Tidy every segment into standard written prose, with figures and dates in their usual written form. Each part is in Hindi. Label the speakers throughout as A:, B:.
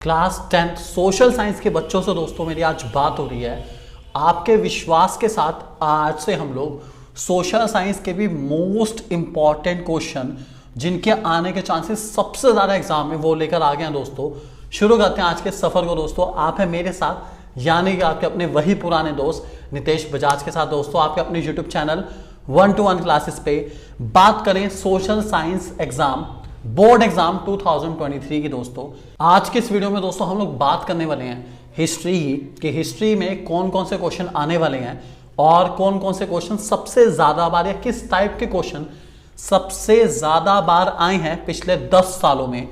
A: क्लास 10th सोशल साइंस के बच्चों से दोस्तों मेरी आज बात हो रही है। आपके विश्वास के साथ आज से हम लोग सोशल साइंस के भी मोस्ट इंपॉर्टेंट क्वेश्चन जिनके आने के चांसेस सबसे ज़्यादा एग्जाम में वो लेकर आ गए हैं दोस्तों। शुरू करते हैं आज के सफ़र को दोस्तों। आप हैं मेरे साथ यानी कि आपके अपने वही पुराने दोस्त नितेश बजाज के साथ दोस्तों, आपके अपने यूट्यूब चैनल 1-to-1 क्लासेस पे बात करें social science exam board exam 2023 की दोस्तों। आज के इस वीडियो में दोस्तों हम लोग बात करने वाले हैं हिस्ट्री की हिस्ट्री में कौन कौन से क्वेश्चन आने वाले हैं और कौन कौन से क्वेश्चन सबसे ज्यादा बार या किस टाइप के क्वेश्चन सबसे ज्यादा बार आए हैं पिछले 10 सालों में।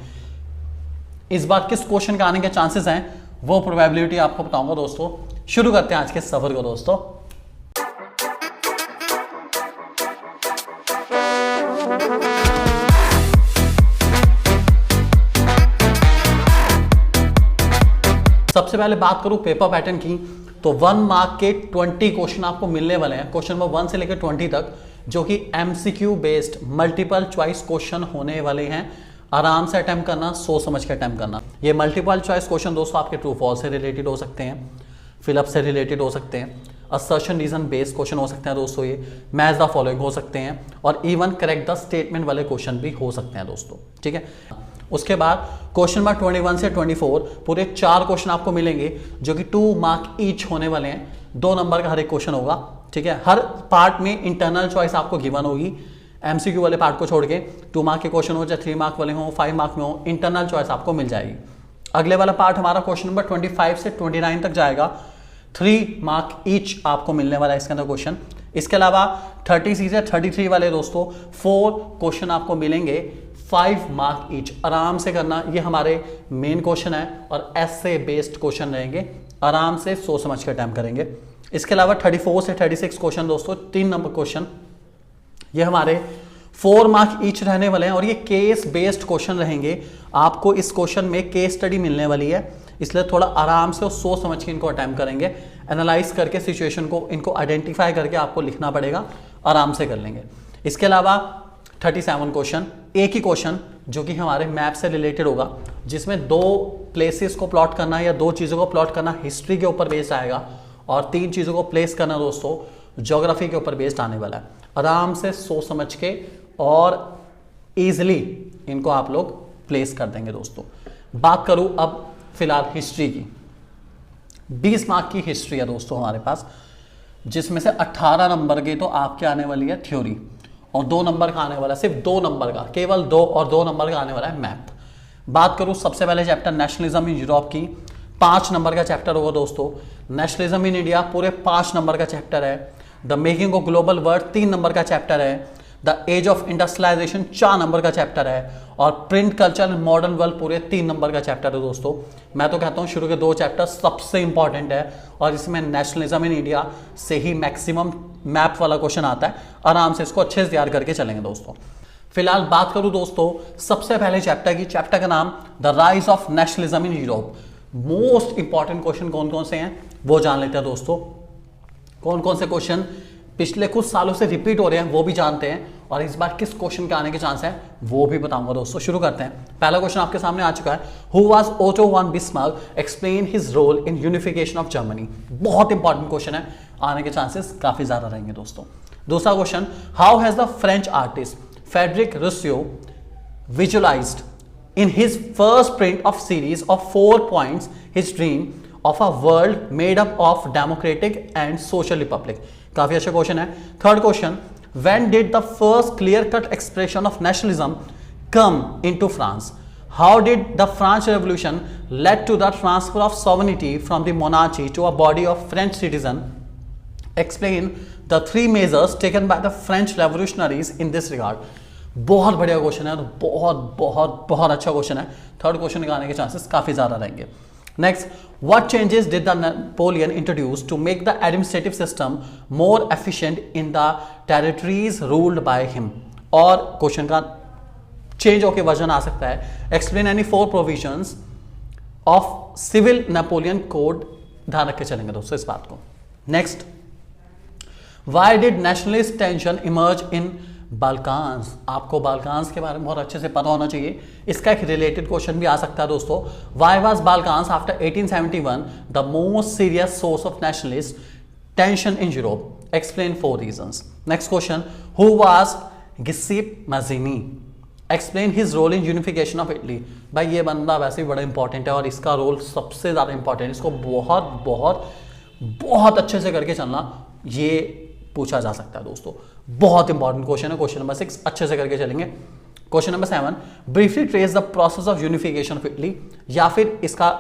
A: इस बार किस क्वेश्चन के आने के चांसेस हैं वो प्रोबेबिलिटी आपको बताऊंगा दोस्तों। शुरू करते हैं आज के सफर को दोस्तों। सबसे पहले बात करूं पेपर पैटर्न की तो 1 मार्क के 20 क्वेश्चन आपको मिलने वाले हैं, क्वेश्चन नंबर 1 से लेकर 20 तक, जो कि MCQ based multiple choice question होने वाले हैं। आराम से अटेम्प्ट करना, सोच समझ के अटेम्प्ट करना। ये मल्टीपल चॉइस क्वेश्चन दोस्तों आपके ट्रू फॉल्स से रिलेटेड हो सकते हैं, फिलअप से रिलेटेड हो सकते हैं, असर्शन रीजन बेस्ड क्वेश्चन हो सकते हैं दोस्तों, ये मैच द फॉलोइंग हो सकते हैं और इवन करेक्ट द स्टेटमेंट वाले क्वेश्चन भी हो सकते हैं दोस्तों। ठीक है, उसके बाद क्वेश्चन नंबर 21 से 24 पूरे 4 क्वेश्चन आपको मिलेंगे जो कि 2 मार्क ईच होने वाले हैं। 2 नंबर का हर एक क्वेश्चन होगा। ठीक है, हर पार्ट में इंटरनल चॉइस आपको गिवन होगी। एमसीक्यू वाले पार्ट को छोड़ के 2 मार्क के क्वेश्चन हो चाहे 3 मार्क वाले हो 5 मार्क में हो, इंटरनल चॉइस आपको मिल जाएगी। अगले वाला पार्ट हमारा क्वेश्चन नंबर 25 से 29 तक जाएगा। 3 मार्क ईच आपको मिलने वाला है इसके अंदर क्वेश्चन। इसके अलावा 30 से 33 वाले दोस्तों 4 क्वेश्चन आपको मिलेंगे 5 मार्क ईच। आराम से करना, ये हमारे मेन क्वेश्चन है और ऐसे बेस्ड क्वेश्चन रहेंगे। आराम से सोच समझ के अटेम्प्ट करेंगे। इसके अलावा 34 से 36 क्वेश्चन दोस्तों 3 नंबर क्वेश्चन, ये हमारे 4 मार्क ईच रहने वाले हैं और ये केस बेस्ड क्वेश्चन रहेंगे। आपको इस क्वेश्चन में केस स्टडी मिलने वाली है, इसलिए थोड़ा आराम से और सोच समझ के इनको अटेम्प्ट करेंगे। एनालाइज करके सिचुएशन को इनको आइडेंटिफाई करके आपको लिखना पड़ेगा, आराम से कर लेंगे। इसके अलावा 37 क्वेश्चन, एक ही क्वेश्चन जो कि हमारे मैप से रिलेटेड होगा, जिसमें 2 प्लेसेस को प्लॉट करना या 2 चीज़ों को प्लॉट करना हिस्ट्री के ऊपर बेस्ड आएगा और 3 चीज़ों को प्लेस करना दोस्तों ज्योग्राफी के ऊपर बेस्ड आने वाला है। आराम से सोच समझ के और इजीली इनको आप लोग प्लेस कर देंगे दोस्तों। बात करूं अब फिलहाल हिस्ट्री की। 20 मार्क की हिस्ट्री है दोस्तों हमारे पास, जिसमें से 18 नंबर की तो आपके आने वाली है थ्योरी और 2 नंबर का आने वाला है, सिर्फ 2 नंबर का, केवल 2 और 2 नंबर का आने वाला है मैप। बात करूं सबसे पहले चैप्टर नेशनलिज्म इन यूरोप की, 5 नंबर का चैप्टर होगा दोस्तों। नेशनलिज्म इन इंडिया पूरे 5 नंबर का चैप्टर है। The making of global world 3 number का चैप्टर है। The age of industrialisation 4 number का चैप्टर है और प्रिंट कल्चर मॉडर्न वर्ल्ड पूरे 3 नंबर का चैप्टर है दोस्तों। मैं तो कहता हूं शुरू के 2 चैप्टर सबसे इंपॉर्टेंट है और इसमें नेशनलिज्म इन इंडिया से ही मैक्सिमम मैप वाला क्वेश्चन आता है। आराम से इसको अच्छे से तैयार करके चलेंगे दोस्तों। फिलहाल बात करूं दोस्तों सबसे पहले चैप्टर की, चैप्टर का नाम the rise of nationalism in Europe. Most important question कौन कौन से हैं वो जान लेते हैं दोस्तों। कौन कौन से क्वेश्चन पिछले कुछ सालों से रिपीट हो रहे हैं वो भी जानते हैं और इस बार किस क्वेश्चन के आने के चांस हैं वो भी बताऊंगा दोस्तों। शुरू करते हैं। पहला क्वेश्चन आपके सामने आ चुका है। Who was Otto von Bismarck, explain his role in unification of Germany. बहुत इंपॉर्टेंट क्वेश्चन है, आने के चांसेस काफी ज्यादा रहेंगे दोस्तों। दूसरा question, how has the French artist Frederic रुस्यो visualized in his first print of series of 4 points his dream of a world made up of democratic and social republic। काफी अच्छा क्वेश्चन है। Third question, when did the first clear cut expression of nationalism come into France? How did the French Revolution led to the transfer of sovereignty from the monarchy to a body of French citizen? Explain the 3 measures taken by the French revolutionaries in this regard। बहुत बढ़िया क्वेश्चन है, तो बहुत बहुत बहुत अच्छा क्वेश्चन है। थर्ड क्वेश्चन के आने के चांसेस काफी ज्यादा रहेंगे। Next, what changes did the Napoleon introduce to make the administrative system more efficient in the territories ruled by him. और क्वेश्चन का चेंज होकर वर्जन आ सकता है, explain any 4 provisions of civil Napoleon code. ध्यान रख के चलेंगे दोस्तों इस बात को। Next, why did nationalist tension emerge in Balkans, आपको बाल्कान्स के बारे में बहुत अच्छे से पता होना चाहिए। इसका एक रिलेटेड क्वेश्चन भी आ सकता है दोस्तों। Why was Balkans after 1871 the most serious source of nationalist tension in Europe? Explain 4 reasons. Next question, who was Giuseppe Mazzini? Explain his role in unification of Italy. भाई ये बंदा वैसे भी बड़ा इंपॉर्टेंट है और इसका रोल सबसे ज़्यादा इंपॉर्टेंट है, इसको बहुत बहुत बहुत अच्छे से करके चलना, ये पूछा जा सकता है दोस्तों। बहुत इंपॉर्टेंट क्वेश्चन है। क्वेश्चन नंबर 6 अच्छे से करके चलेंगे। Question number 7, briefly trace the process of unification of Italy, या फिर इसका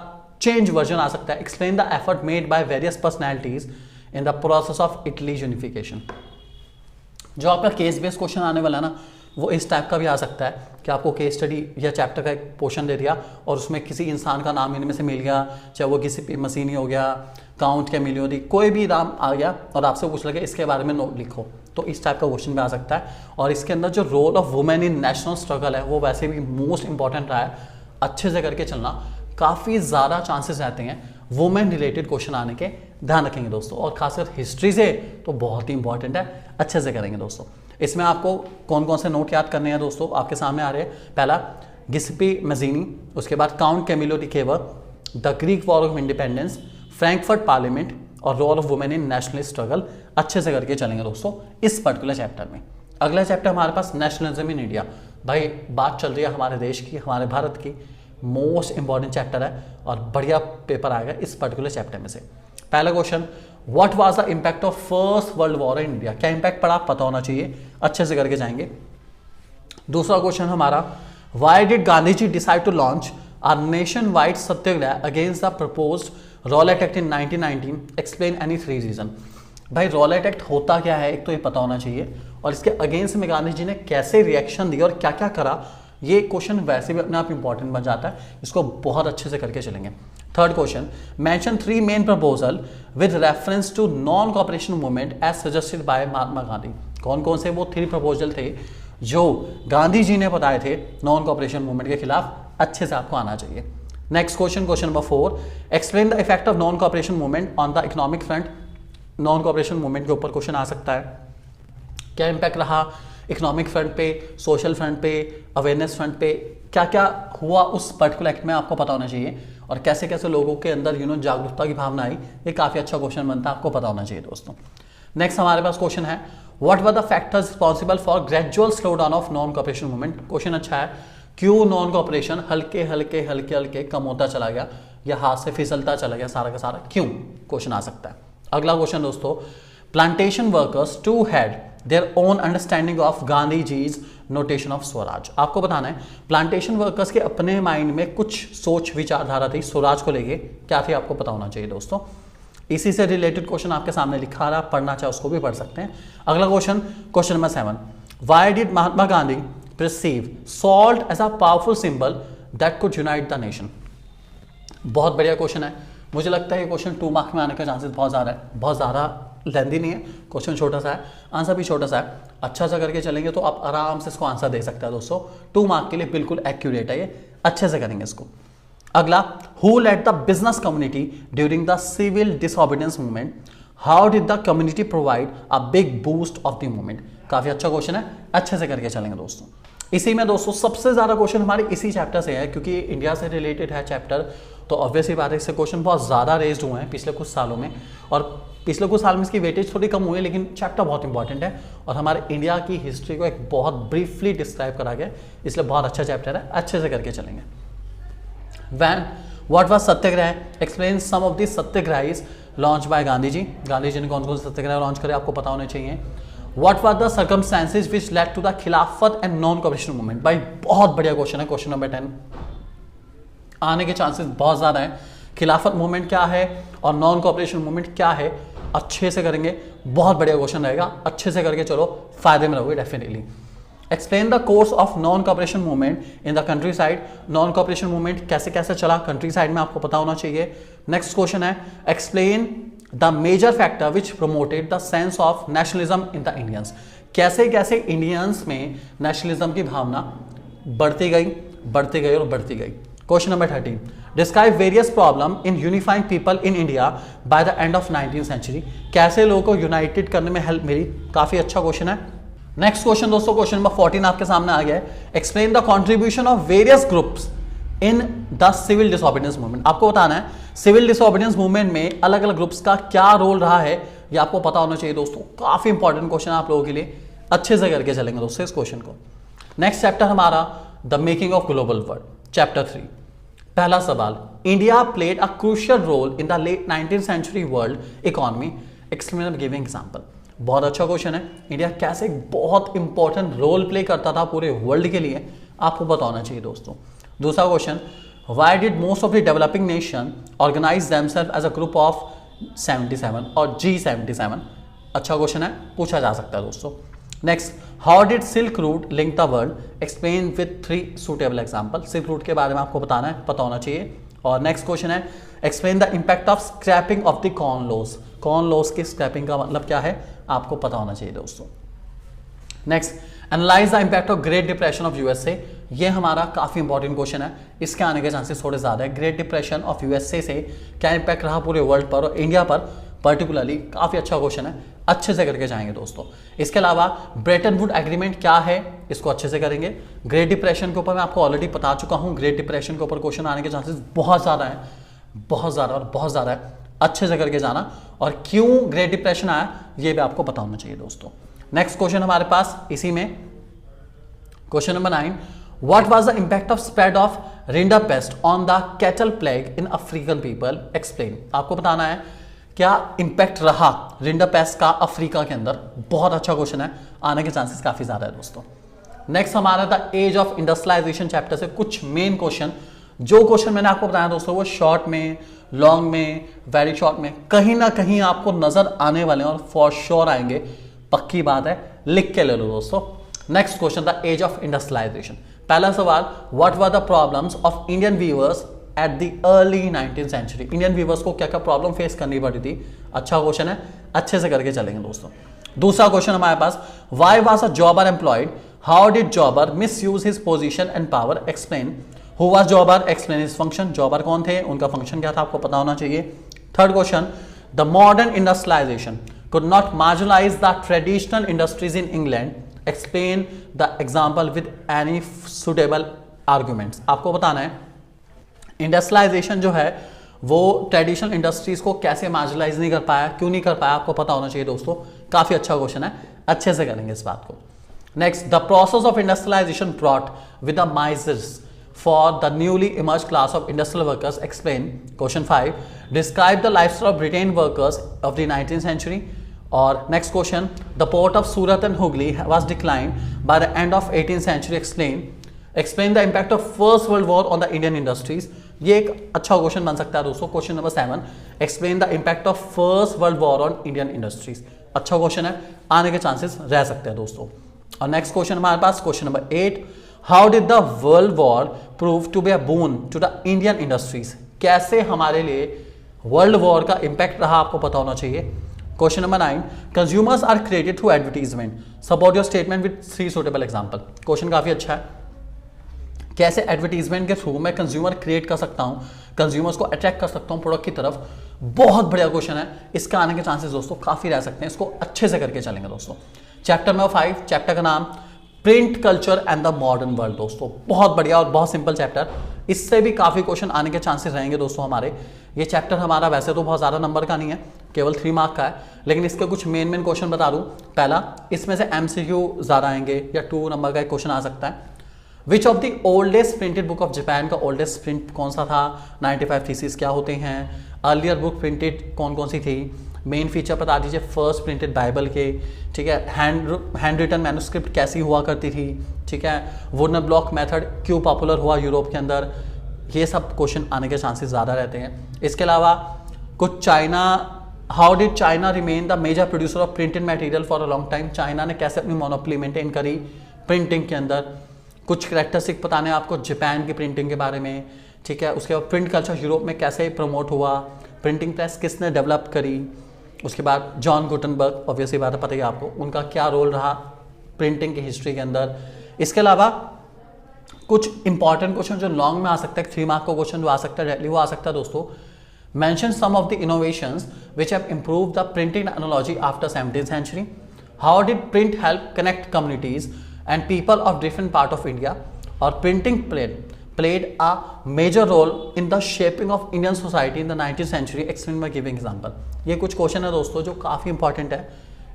A: चेंज वर्जन आ सकता है, explain the effort made by various personalities in the process of Italy unification. जो आपका केस बेस्ड क्वेश्चन आने वाला है ना, वो इस टाइप का भी आ सकता है कि आपको केस स्टडी या चैप्टर का एक पोर्शन दे दिया और उसमें किसी इंसान का नाम इनमें से मिल गया, चाहे वो किसी मसीनी हो गया, काउंट कैमिलियो, कोई भी नाम आ गया और आपसे पूछ लगे इसके बारे में नोट लिखो, तो इस टाइप का क्वेश्चन भी आ सकता है। और इसके अंदर जो role of women in national struggle है वो वैसे भी मोस्ट इंपॉर्टेंट रहा है, अच्छे से करके चलना, काफ़ी ज़्यादा चांसेस रहते हैं वुमेन रिलेटेड क्वेश्चन आने के, ध्यान रखेंगे दोस्तों। और खासकर हिस्ट्री से तो बहुत ही इंपॉर्टेंट है, अच्छे से करेंगे दोस्तों। इसमें आपको कौन कौन से नोट याद करने हैं दोस्तों, आपके सामने आ रहे हैं। पहला गिस्पी मैज़िनी, उसके बाद Count Camillo de Cavour, the Greek war of independence, Frankfurt parliament और role of women in national struggle, अच्छे से करके चलेंगे दोस्तों इस पर्टिकुलर चैप्टर में। अगला चैप्टर हमारे पास नेशनलिज्म इन इंडिया। भाई बात चल रही है हमारे देश की, हमारे भारत की, मोस्ट इंपॉर्टेंट चैप्टर है और बढ़िया पेपर आएगा इस पर्टिकुलर चैप्टर में से। पहला question, what was the impact of first world war in India? क्या इम्पैक्ट पड़ा पता होना चाहिए, अच्छे से करके जाएंगे। दूसरा क्वेश्चन हमारा, why did Gandhi ji decide to launch a nation wide satyagraha against the proposed Rowlatt Act in 1919? Explain any 3 reason. भाई रॉलेट एक्ट होता क्या है एक तो ये पता होना चाहिए, और इसके अगेंस्ट में गांधी जी ने कैसे रिएक्शन दिया और क्या क्या करा, ये क्वेश्चन वैसे भी अपने आप इंपॉर्टेंट बन जाता है, इसको बहुत अच्छे से करके चलेंगे। Third question, mention 3 main proposal with reference to non cooperation movement as suggested by Mahatma Gandhi. कौन कौन से वो 3 प्रपोजल थे जो गांधी जी ने बताए थे नॉन कॉपरेशन मूवमेंट के खिलाफ, अच्छे से आपको आना चाहिए। Next question, question number 4, explain the effect of non cooperation movement on the economic front. Non cooperation movement के ऊपर क्वेश्चन आ सकता है, क्या इम्पैक्ट रहा इकोनॉमिक फ्रंट पे, सोशल फ्रंट पे, अवेयरनेस फ्रंट पे, क्या क्या हुआ उस पर्टिकुलर एक्ट में, आपको पता होना चाहिए। और कैसे कैसे लोगों के अंदर जागरूकता की भावना आई, ये काफ़ी अच्छा क्वेश्चन बनता है, आपको पता होना चाहिए दोस्तों। नेक्स्ट हमारे पास क्वेश्चन है, what were the factors responsible for gradual slow down of non cooperation movement? Question अच्छा है, क्यों नॉन कॉपरेशन हल्के हल्के हल्के हल्के कम होता चला गया या हाथ से फिसलता चला गया सारा का सारा, क्यों? क्वेश्चन आ सकता है। अगला क्वेश्चन दोस्तों, plantation workers too had their own understanding of Gandhi ji's notation of swaraj. आपको बताना है प्लांटेशन वर्कर्स के अपने माइंड में कुछ सोच विचारधारा थी स्वराज को लेके, क्या थी आपको पता होना चाहिए दोस्तों। इसी से रिलेटेड क्वेश्चन आपके सामने लिखा रहा, पढ़ना चाहे उसको भी पढ़ सकते हैं। अगला question, question number 7, why did Mahatma Gandhi perceive salt as a powerful symbol that could unite the nation? बहुत बढ़िया क्वेश्चन है, मुझे लगता है ये क्वेश्चन 2 मार्क में आने का चांसेस बहुत ज़्यादा है, बहुत ज़्यादा लेंदी नहीं है, क्वेश्चन छोटा सा है, आंसर भी छोटा सा है, अच्छा सा करके चलेंगे तो आप आराम से इसको आंसर दे सकते हैं दोस्तों। 2 मार्क के लिए बिल्कुल एक्यूरेट है ये, अच्छे से करेंगे इसको। अगला, who led the business community during the civil disobedience movement? How did the community provide a big boost of the movement? काफी अच्छा क्वेश्चन है, अच्छे से करके चलेंगे दोस्तों। इसी में दोस्तों सबसे ज्यादा क्वेश्चन हमारे इसी चैप्टर से है, क्योंकि इंडिया से रिलेटेड है चैप्टर, तो ऑब्वियसली बात है इससे क्वेश्चन बहुत ज्यादा रेज्ड हुए हैं पिछले कुछ सालों में, और पिछले कुछ साल में इसकी वेटेज थोड़ी कम हुई है, लेकिन चैप्टर बहुत इंपॉर्टेंट है और हमारे इंडिया की हिस्ट्री को एक बहुत ब्रीफली डिस्क्राइब करा गया, इसलिए बहुत अच्छा चैप्टर है, अच्छे से करके चलेंगे। What was satyagraha? Explain some of the satyagrahas launched by Gandhi ji. Gandhi ji ने कौन कौन से सत्याग्रह लॉन्च करे आपको पता होने चाहिए। What were the circumstances which led to the खिलाफत and non-cooperation movement? भाई बहुत बढ़िया क्वेश्चन है, क्वेश्चन नंबर 10 आने के चांसेस बहुत ज़्यादा हैं। खिलाफत मूवमेंट क्या है और नॉन कॉपरेशन मूवमेंट क्या है, अच्छे से करेंगे, बहुत बढ़िया क्वेश्चन रहेगा, अच्छे से करके चलो, फायदे में रहोगे definitely. Explain the course of non cooperation movement in the country side. Non cooperation movement कैसे कैसे चला कंट्री साइड में, आपको पता होना चाहिए। नेक्स्ट क्वेश्चन है, explain the major factor which promoted the sense of nationalism in the Indians. कैसे कैसे इंडियंस में नेशनलिज्म की भावना बढ़ती गई और बढ़ती गई। Question number 13, describe various problem in unifying people in India by the end of 19th century. कैसे लोगों को यूनाइटेड करने में हेल्प मिली, काफी अच्छा क्वेश्चन है, नेक्स्ट क्वेश्चन दोस्तों, क्वेश्चन नंबर 14 आपके सामने आ गया है। Explain the contribution of various groups in the civil disobedience movement. आपको बताना है सिविल डिसोबीडियंस मूवमेंट में अलग अलग ग्रुप्स का क्या रोल रहा है, ये आपको पता होना चाहिए दोस्तों। काफी इंपॉर्टेंट क्वेश्चन आप लोगों के लिए, अच्छे से करके चलेंगे दोस्तों इस क्वेश्चन को। नेक्स्ट चैप्टर हमारा the making of global world, chapter 3। पहला सवाल, India played a crucial role in the late 19th century world economy, explain giving example. बहुत अच्छा क्वेश्चन है। इंडिया कैसे बहुत इंपॉर्टेंट रोल प्ले करता था पूरे वर्ल्ड के लिए, आपको पता होना चाहिए दोस्तों। दूसरा question, why did most of the developing nation organise themselves as a group of 77 और G77। अच्छा क्वेश्चन है, पूछा जा सकता है दोस्तों। Next, how did silk route link the world, explain with 3 suitable example. Silk route के बारे में आपको बताना है, पता होना चाहिए। और नेक्स्ट क्वेश्चन है, explain the impact of scrapping of the Corn Laws. Corn Laws की स्क्रैपिंग का मतलब क्या है, आपको पता होना चाहिए दोस्तों। Next, analyse the impact of Great Depression of USA. ये हमारा काफी इंपॉर्टेंट क्वेश्चन है, इसके आने के चांसेस थोड़े ज्यादा है। ग्रेट डिप्रेशन ऑफ यूएसए से क्या इंपैक्ट रहा पूरे वर्ल्ड पर और इंडिया पर पर्टिकुलरली, काफी अच्छा क्वेश्चन है, अच्छे से करके जाएंगे दोस्तों। इसके अलावा ब्रेटन वुड एग्रीमेंट क्या है, इसको अच्छे से करेंगे। ग्रेट डिप्रेशन के ऊपर मैं आपको ऑलरेडी बता चुका हूं, ग्रेट डिप्रेशन के ऊपर क्वेश्चन आने के चांसेस बहुत ज्यादा है, बहुत ज्यादा और बहुत ज्यादा है, अच्छे से करके जाना। और क्यों ग्रेट डिप्रेशन आया ये भी आपको पता होना चाहिए दोस्तों। नेक्स्ट क्वेश्चन हमारे पास इसी में, question number 9, what was the impact of spread of rinderpest on the cattle plague in African people, explain. आपको बताना है क्या इंपैक्ट रहा रिंडरपेस्ट का अफ्रीका के अंदर। बहुत अच्छा क्वेश्चन है, आने के चांसेस काफी ज्यादा है दोस्तों। नेक्स्ट हमारा the age of industrialisation chapter से कुछ मेन क्वेश्चन, जो क्वेश्चन मैंने आपको बताया दोस्तों वो शॉर्ट में, लॉन्ग में, वेरी शॉर्ट में कहीं ना कहीं आपको नजर आने वाले हैं और फॉर श्योर आएंगे, पक्की बात है, लिख के ले लो दोस्तों। Next question, the age of industrialisation. पहला सवाल, what were the problems of Indian weavers at the early 19th century. Indian weavers को क्या क्या प्रॉब्लम फेस करनी पड़ी थी, अच्छा क्वेश्चन है, अच्छे से करके चलेंगे दोस्तों। दूसरा क्वेश्चन हमारे पास, why was a jobber employed, how did jobber misuse his position and power, explain. Who was jobber, explain his function. Jobber कौन थे, उनका फंक्शन क्या था, आपको पता होना चाहिए। Third question, the modern industrialisation could not marginalize the traditional industries in England, explain the example with any suitable arguments। आपको बताना है इंडस्ट्रियलाइजेशन जो है वो ट्रेडिशनल इंडस्ट्रीज को कैसे मार्जिनलाइज नहीं कर पाया, क्यों नहीं कर पाया, आपको पता होना चाहिए दोस्तों। काफी अच्छा क्वेश्चन है, अच्छे से करेंगे इस बात को। Next, the process of industrialisation brought with the miseries for the newly emerged class of industrial workers, explain। Question 5, describe the lifestyle of Britain workers of the 19th century। और next question, the port of Surat and Hooghly was declined by the end of 18th century, explain the impact of First World War on the Indian industries। ये एक अच्छा क्वेश्चन बन सकता है दोस्तों। Question number 7, explain the impact of First World War on Indian industries। अच्छा क्वेश्चन है, आने के चांसेस रह सकते हैं दोस्तों। और नेक्स्ट क्वेश्चन हमारे पास, question number 8, how did the world war prove to be a boon to the Indian industries. कैसे हमारे लिए वर्ल्ड वॉर का इंपैक्ट रहा, आपको पता होना चाहिए। Question number 9, consumers are created through advertisement, support your statement with 3 suitable example. Question काफी अच्छा है, कैसे एडवर्टीजमेंट के थ्रू मैं कंज्यूमर क्रिएट कर सकता हूं, कंज्यूमर्स को अट्रैक्ट कर सकता हूं प्रोडक्ट की तरफ। बहुत बढ़िया क्वेश्चन है, इसका आने के चांसेस दोस्तों काफी रह सकते हैं, इसको अच्छे से करके चलेंगे दोस्तों। चैप्टर नंबर 5, चैप्टर का नाम print culture and the modern world. दोस्तों बहुत बढ़िया और बहुत सिंपल चैप्टर, इससे भी काफी क्वेश्चन आने के चांसेस रहेंगे दोस्तों हमारे। ये चैप्टर हमारा वैसे तो बहुत ज्यादा नंबर का नहीं है, केवल 3 मार्क का है, लेकिन इसके कुछ मेन क्वेश्चन बता दूं। पहला, इसमें से MCQ ज्यादा आएंगे या 2 नंबर का एक क्वेश्चन आ सकता है। Which of the oldest printed book of Japan का ओल्डेस्ट प्रिंट कौन सा था, 95 थीसिस क्या होते हैं, अर्लियर बुक प्रिंटेड कौन कौन सी थी, मेन फीचर बता दीजिए फर्स्ट प्रिंटेड बाइबल के, ठीक है, हैंड रिटन मैन्युस्क्रिप्ट कैसी हुआ करती थी, ठीक है, वुडन ब्लॉक मेथड क्यों पॉपुलर हुआ यूरोप के अंदर, ये सब क्वेश्चन आने के चांसेस ज़्यादा रहते हैं। इसके अलावा कुछ China, how did China remain the major producer of printed material for a long time. China ने कैसे अपनी मोनोपोली मेंटेन करी प्रिंटिंग के अंदर। कुछ करेक्टरिस्टिक बताने आपको जापान की प्रिंटिंग के बारे में, ठीक है। उसके बाद प्रिंट कल्चर यूरोप में कैसे प्रमोट हुआ, प्रिंटिंग प्रेस किसने डेवलप करी। उसके बाद जॉन गुटनबर्ग, ऑब्वियसली बात है, पता ही आपको, उनका क्या रोल रहा प्रिंटिंग की हिस्ट्री के अंदर। इसके अलावा कुछ इंपॉर्टेंट क्वेश्चन जो लॉन्ग में आ सकता है, 3 मार्क का क्वेश्चन जो आ सकता है डायरेक्टली, वो आ सकता है दोस्तों। Mention some of the innovations which have improved the printing technology after 17th century. How did print help connect communities and people of different part of India, और printing played a major role in the shaping of Indian society in the 19th century, explain by giving example। ये कुछ क्वेश्चन है दोस्तों जो काफ़ी इंपॉर्टेंट है,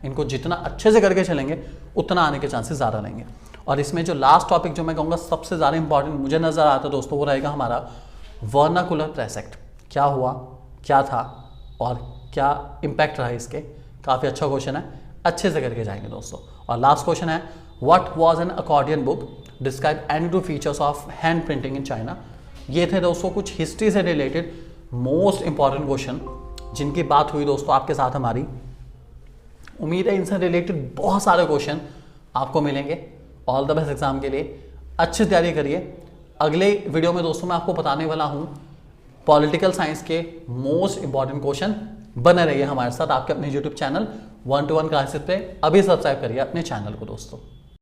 A: इनको जितना अच्छे से करके चलेंगे उतना आने के चांसेस ज़्यादा रहेंगे। और इसमें जो लास्ट टॉपिक जो मैं कहूँगा सबसे ज़्यादा इंपॉर्टेंट मुझे नज़र आता है दोस्तों, वो रहेगा हमारा वर्नाकुलर प्रेस एक्ट। क्या हुआ, क्या था और क्या इम्पैक्ट रहा इसके, काफ़ी अच्छा क्वेश्चन है, अच्छे से करके जाएंगे दोस्तों। और लास्ट क्वेश्चन है what was an accordion book, describe any two features of hand printing in China. ये थे दोस्तों कुछ हिस्ट्री से रिलेटेड मोस्ट इंपॉर्टेंट क्वेश्चन जिनकी बात हुई दोस्तों आपके साथ हमारी। उम्मीद है इनसे रिलेटेड बहुत सारे क्वेश्चन आपको मिलेंगे। ऑल द बेस्ट एग्जाम के लिए, अच्छी तैयारी करिए। अगले वीडियो में दोस्तों मैं आपको बताने वाला हूँ पॉलिटिकल साइंस के मोस्ट इंपॉर्टेंट क्वेश्चन। बने रहिए हमारे साथ आपके अपने यूट्यूब चैनल 1-to-1 क्लासेस पे। अभी सब्सक्राइब करिए अपने चैनल को दोस्तों।